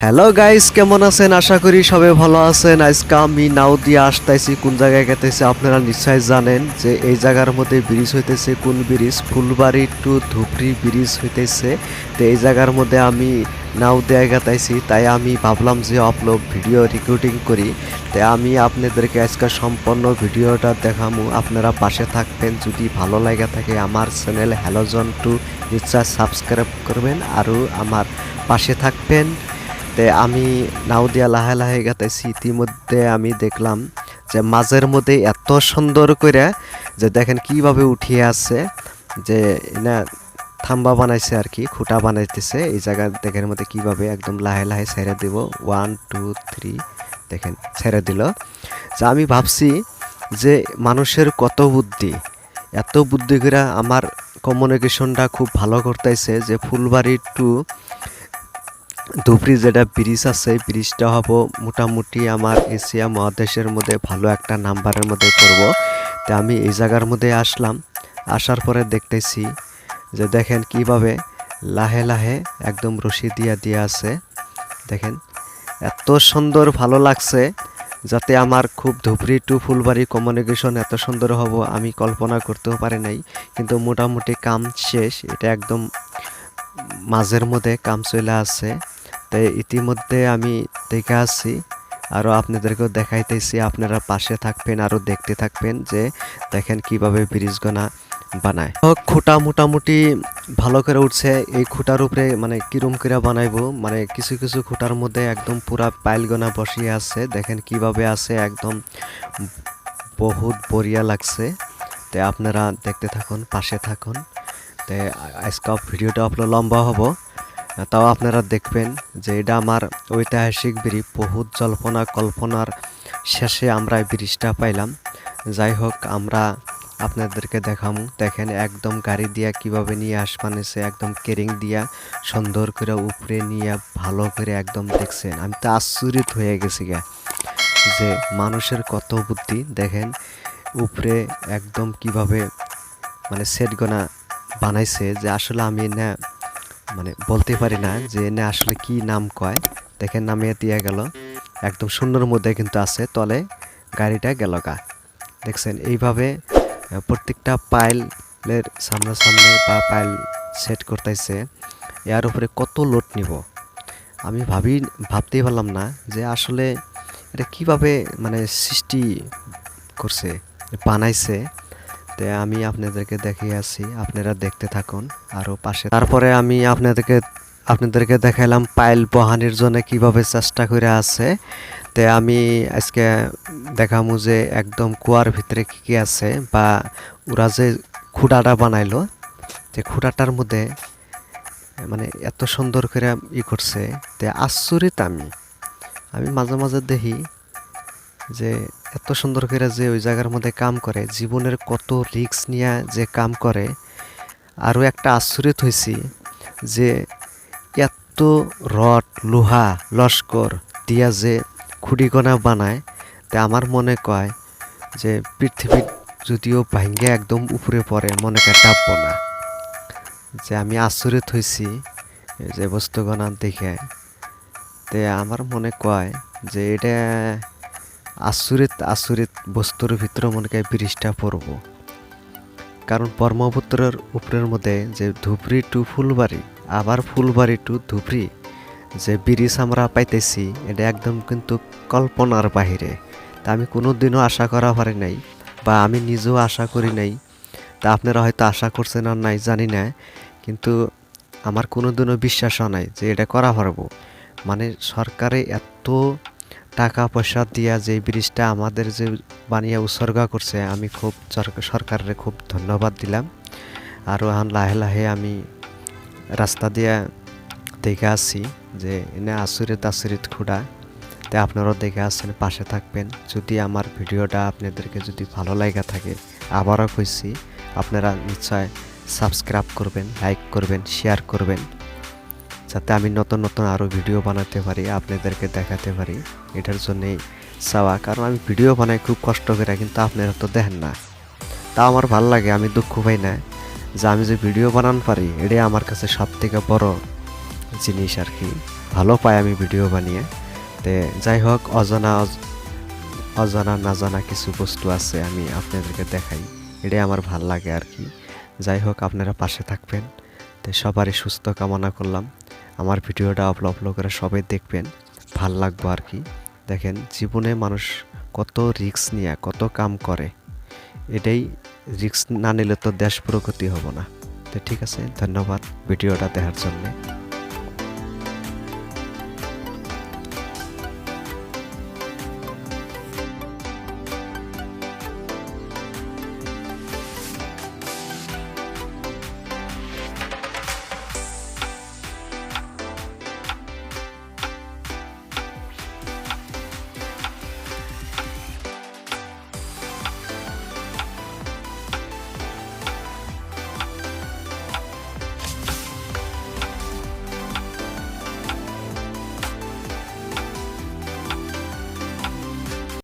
Hello guys, কেমন আছেন? আশা করি সবাই ভালো আছেন। আজকে আমি নাও দিয়ে আসতেছি, কোন জায়গায় গেতেছি আপনারা নিশ্চয় জানেন যে এই জায়গার মধ্যে ব্রিজ হইতেছে। কোন bridge? Phulbari to Dhubri bridge হইতেছে। তো এই জায়গার মধ্যে আমি নাও দিয়ে গেতেছি, তাই আমি ভাবলাম যে আপলোড ভিডিও রেকর্ডিং করি। তাই আমি আপনাদেরকে আজকে সম্পূর্ণ ভিডিওটা দেখাবো, আপনারা পাশে থাকবেন। যদি ভালো লাগে থাকে আমার চ্যানেল John2 নিশ্চয় সাবস্ক্রাইব করবেন আর আমার পাশে থাকবেন। আমি নাও দিয়া লাহে লাহে গেতেছি। ইতিমধ্যে আমি দেখলাম যে মাঝের মধ্যে এত সুন্দর করে যে দেখেন কিভাবে উঠিয়ে আছে, যে না থাম্বা বানাইছে আর কি, খুঁটা বানাইতেছে এই জায়গা। দেখেন মধ্যে কিভাবে একদম লাহে লাহে ছেড়ে দিব, 1 2 3 দেখেন ছেড়ে দিল। যা আমি ভাবছি যে মানুষের কত বুদ্ধি, এত বুদ্ধি করে আমার কমিউনিকেশনটা খুব ভালো করতেছে। যে ফুলবাড়ি টু ধুবড়ি যেটা ব্রিজ আছে, ব্রিজটা হবো মোটামুটি আমার এশিয়া মহাদেশের মধ্যে ভালো একটা নাম্বারের মধ্যে করব। তো আমি এই জায়গার মধ্যে আসলাম, আসার পরে দেখতেছি যে দেখেন কিভাবে লাহে লাহে একদম রশি দিয়া আছে। দেখেন এত সুন্দর ভালো লাগছে, যাতে আমার খুব ধুবড়ি টু ফুলবাড়ি কমিউনিকেশন এত সুন্দর হব আমি কল্পনা করতেও পারি নাই। কিন্তু মোটামুটি কাম শেষ, এটা একদম মাঝের মধ্যে কাম চলে আসছে। তাই ইতিমধ্যে আমি দেখে আসছি, আরও আপনাদেরকেও দেখাইতেছি। আপনারা পাশে থাকবেন, আরও দেখতে থাকবেন যে দেখেন কিভাবে ব্রিজগোনা বানায়। খুঁটা মোটামুটি ভালো করে উঠছে। এই খুঁটার উপরে মানে কিরম করে বানাইবো, মানে কিছু কিছু খুঁটার মধ্যে একদম পুরা পাইলগোনা বসিয়ে আছে। দেখেন কিভাবে আছে, একদম বহুত বড়িয়া লাগছে। তাই আপনারা দেখতে থাকুন, পাশে থাকুন। তাই আজকে ভিডিওটা আপনার লম্বা হবো, তাও আপনারা দেখবেন যে এটা আমার ঐতিহাসিক ব্রিজ। বহুত জল্পনা কল্পনার শেষে আমরা এই ব্রিজটা পাইলাম। যাই হোক, আমরা আপনাদেরকে দেখামু। দেখেন একদম গাড়ি দিয়া কিভাবে নিয়ে আসবানেছে, একদম কেরিং দিয়া সুন্দর করে উপরে নিয়ে ভালো করে একদম দেখছেন। আমি তো আশ্চর্যিত হয়ে গেছি গা যে মানুষের কত বুদ্ধি। দেখেন উপরে একদম কিভাবে মানে সেটগোনা বানাইছে, যে আসলে আমি না মানে বলতে পারি না যে না আসলে কি নাম কয়। দেখেন নামিয়ে দিয়ে গেল, একদম শূন্যর মধ্যে কিন্তু আছে, তলে গাড়িটা গেল গা। দেখছেন এইভাবে প্রত্যেকটা পাইলের সামনে বা পাইল সেট করতেছে। এর উপরে কত লোড নিব আমি ভাবতেই পারলাম না যে আসলে এটা কিভাবে মানে সৃষ্টি করছে, বানাইছে। তাই আমি আপনাদেরকে দেখিয়ে আসি, আপনারা দেখতে থাকুন আরও পাশে। তারপরে আমি আপনাদেরকে দেখাইলাম পাইল বহানির জন্য কিভাবে চেষ্টা করে আছে। তে আমি আজকে দেখামু যে একদম কুয়ার ভিতরে কি কি আছে, বা ওরা যে খুঁটাটা বানাইলো, যে খুঁটাটার মধ্যে মানে এত সুন্দর করে করছে। তে আশ্চর্যিত আমি মাঝে মাঝে দেখি যে এত সুন্দর করে যে ওই জায়গার মধ্যে কাম করে, জীবনের কত রিস্ক নিয়ে যে কাম করে। আরও একটা আশ্চর্যিত হয়েছি যে এত রড লোহা লস্কর দিয়া যে খুঁড়িগোনা বানায়। তা আমার মনে কয় যে পৃথিবীর যদিও ভাঙ্গে একদম উপরে পড়ে মনে কয় ডাববো না। যে আমি আশ্চর্যিত হয়েছি যে বস্তুগণা দেখে। তে আমার মনে কয় যে এটা আশ্চর্যিত বস্তুর ভিতরে মনে কয় ব্রিজটা পড়ব। কারণ ব্রহ্মপুত্রের উপরের মধ্যে যে ধুবড়ি টু ফুলবাড়ি, আবার ফুলবাড়ি টু ধুবড়ি যে ব্রিজ আমরা পাইতেছি, এটা একদম কিন্তু কল্পনার বাহিরে। তা আমি কোনোদিনও আশা করা পারি নাই, বা আমি নিজেও আশা করি নাই। তা আপনারা হয়তো আশা করছেন আর নাই জানি না, কিন্তু আমার কোনোদিনও বিশ্বাসও নাই যে এটা করা পারবো। মানে সরকারে এত টাকা পয়সা দিয়া যে ব্রিজটা আমাদের যে বানিয়ে উৎসর্গ করছে, আমি খুব সরকারের খুব ধন্যবাদ দিলাম। আরও এখন লাহে লাহে আমি রাস্তা দিয়া দেখে আসছি যে এনে আশ্চর্যিত খুঁড়া। তাই আপনারাও দেখে আসছেন, পাশে থাকবেন। যদি আমার ভিডিওটা আপনাদেরকে যদি ভালো লাগা থাকে, আবারও কইছি আপনারা নিশ্চয় সাবস্ক্রাইব করবেন, লাইক করবেন, শেয়ার করবেন, যাতে আমি নতুন নতুন আরও ভিডিও বানাতে পারি, আপনাদেরকে দেখাতে পারি। এটার জন্যেই চাওয়া, কারণ আমি ভিডিও বানাই খুব কষ্ট করে, কিন্তু আপনারা তো দেখেন না। তা আমার ভালো লাগে, আমি দুঃখ পাই না যে আমি যে ভিডিও বানান পারি, এটাই আমার কাছে সব থেকে বড় জিনিস আর কি। ভালো পাই আমি ভিডিও বানিয়ে। তে যাই হোক, অজানা না জানা কিছু বস্তু আছে আমি আপনাদেরকে দেখাই, এটাই আমার ভাল লাগে আর কি। যাই হোক, আপনারা পাশে থাকবেন। তো সবারই সুস্থ কামনা করলাম। আমার ভিডিওটা আপলোড করে সবাই দেখবেন, ভাল লাগবো আর কি। দেখেন, জীবনে মানুষ কত রিস্ক নিয়ে কত কাম করে, এটাই রিস্ক না নিলে তো দেশ প্রগতি হবো না। তো ঠিক আছে, ধন্যবাদ ভিডিওটা দেখার জন্য।